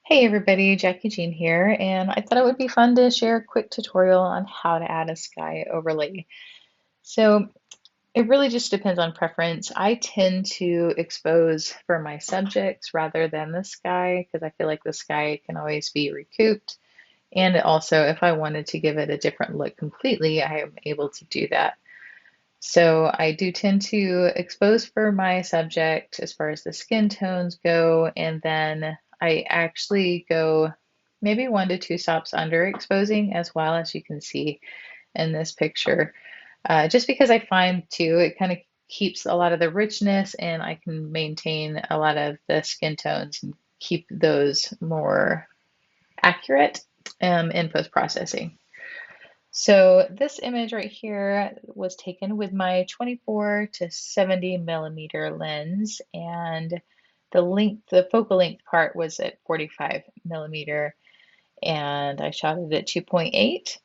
Hey everybody, Jackie Jean here, and I thought it would be fun to share a quick tutorial on how to add a sky overlay. So it really just depends on preference. I tend to expose for my subjects rather than the sky because I feel like the sky can always be recouped. And also, if I wanted to give it a different look completely, I am able to do that. So I do tend to expose for my subject as far as the skin tones go, and then I actually go maybe 1 to 2 stops under exposing as well, as you can see in this picture. Just because I find too, it kind of keeps a lot of the richness and I can maintain a lot of the skin tones and keep those more accurate in post-processing. So this image right here was taken with my 24 to 70 millimeter lens, and the focal length part was at 45 millimeter, and I shot it at 2.8,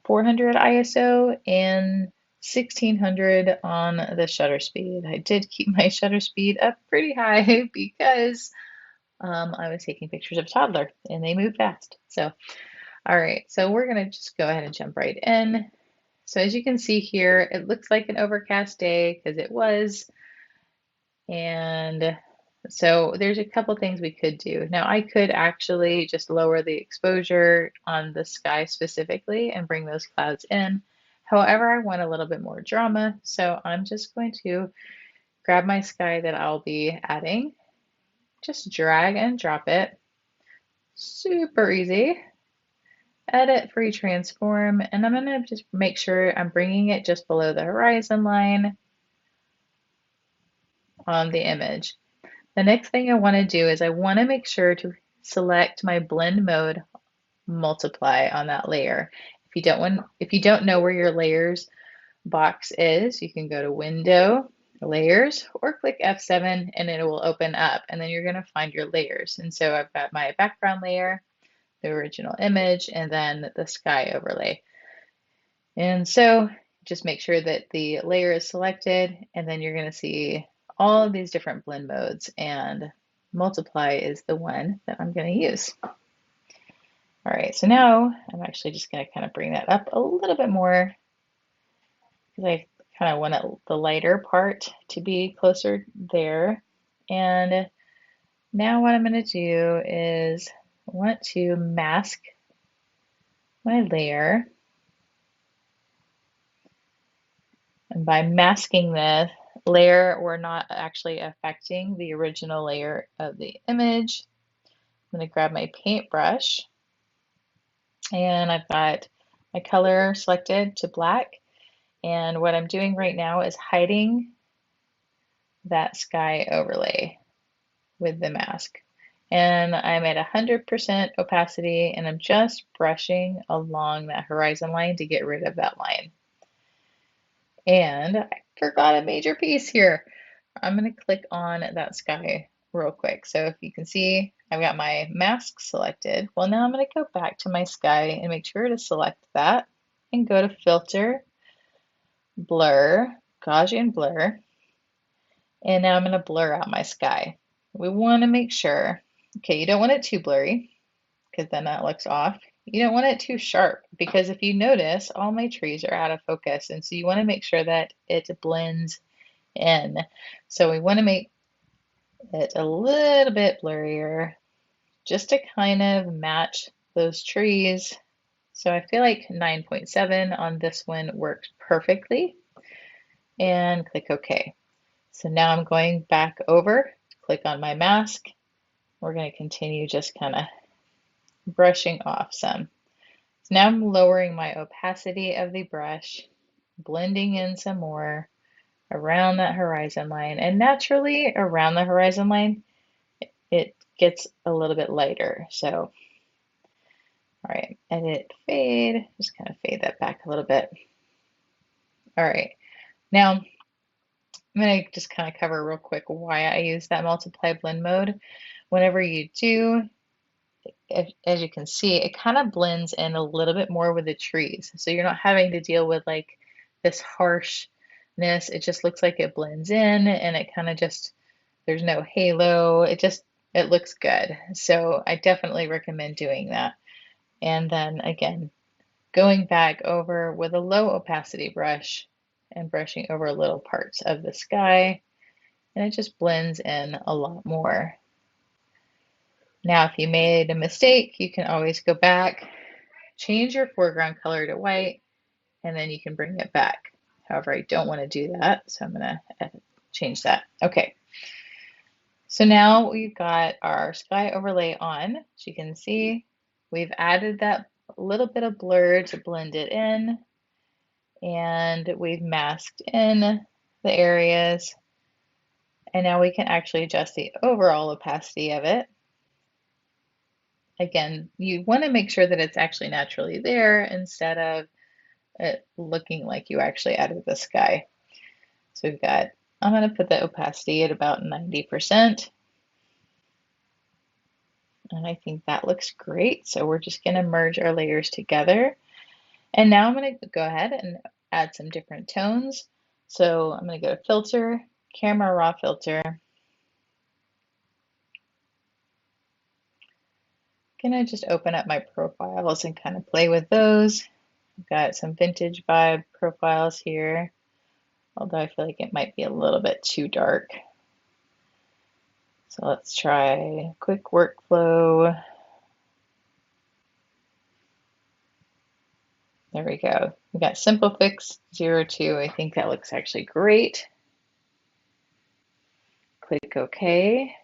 400 ISO, and 1600 on the shutter speed. I did keep my shutter speed up pretty high because I was taking pictures of a toddler and they move fast. So all right, so we're gonna just go ahead and jump right in. So as you can see here, it looks like an overcast day because it was. And so there's a couple things we could do. Now I could actually just lower the exposure on the sky specifically and bring those clouds in. However, I want a little bit more drama, so I'm just going to grab my sky that I'll be adding, just drag and drop it. Super easy. Edit, free transform, and I'm going to just make sure I'm bringing it just below the horizon line on the image. The next thing I want to do is I want to make sure to select my blend mode multiply on that layer. If you don't know where your layers box is, you can go to Window, Layers, or click F7 and it will open up, and then you're going to find your layers. And so I've got my background layer, the original image, and then the sky overlay. And so just make sure that the layer is selected, and then you're going to see all of these different blend modes, and multiply is the one that I'm going to use. All right, so now I'm actually just going to kind of bring that up a little bit more because I kind of want the lighter part to be closer there. And now what I'm going to do is I want to mask my layer. And by masking the layer, we're not actually affecting the original layer of the image. I'm going to grab my paintbrush, and I've got my color selected to black. And what I'm doing right now is hiding that sky overlay with the mask. And I'm at 100% opacity, and I'm just brushing along that horizon line to get rid of that line. And I forgot a major piece here. I'm going to click on that sky real quick. So if you can see, I've got my mask selected. Well, now I'm going to go back to my sky and make sure to select that and go to Filter, Blur, Gaussian Blur. And now I'm going to blur out my sky. We want to make sure, okay, you don't want it too blurry because then that looks off. You don't want it too sharp because if you notice, all my trees are out of focus. And so you want to make sure that it blends in. So we want to make it a little bit blurrier just to kind of match those trees. So I feel like 9.7 on this one works perfectly, and click OK. So now I'm going back over, click on my mask. We're going to continue just kind of brushing off some. So now I'm lowering my opacity of the brush, blending in some more around that horizon line, and naturally around the horizon line it gets a little bit lighter. So all right, edit, fade, just kind of fade that back a little bit. All right, now I'm going to just kind of cover real quick why I use that multiply blend mode. Whenever you do, as you can see, it kind of blends in a little bit more with the trees. So you're not having to deal with like this harshness. It just looks like it blends in, and it kind of just, there's no halo. It it looks good. So I definitely recommend doing that. And then again, going back over with a low opacity brush and brushing over little parts of the sky, and it just blends in a lot more. Now, if you made a mistake, you can always go back, change your foreground color to white, and then you can bring it back. However, I don't want to do that, so I'm going to change that. Okay, so now we've got our sky overlay on. As you can see, we've added that little bit of blur to blend it in, and we've masked in the areas, and now we can actually adjust the overall opacity of it. Again, you want to make sure that it's actually naturally there instead of it looking like you actually added the sky. So we've got, I'm going to put the opacity at about 90%. And I think that looks great. So we're just going to merge our layers together. And now I'm going to go ahead and add some different tones. So I'm going to go to Filter, Camera Raw Filter. Gonna just open up my profiles and kind of play with those. I've got some vintage vibe profiles here, although I feel like it might be a little bit too dark. So let's try quick workflow. There we go. We got Simple Fix 02. I think that looks actually great. Click OK.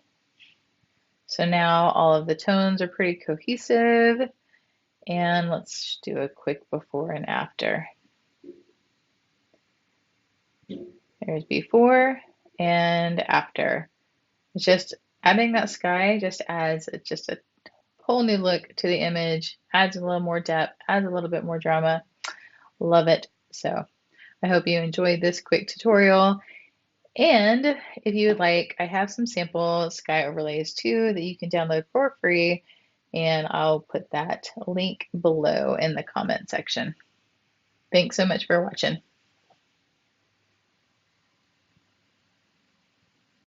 So now all of the tones are pretty cohesive. And let's do a quick before and after. There's before and after. It's just adding that sky just adds just a whole new look to the image, adds a little more depth, adds a little bit more drama. Love it. So I hope you enjoyed this quick tutorial. And if you would like, I have some sample sky overlays too that you can download for free. And I'll put that link below in the comment section. Thanks so much for watching.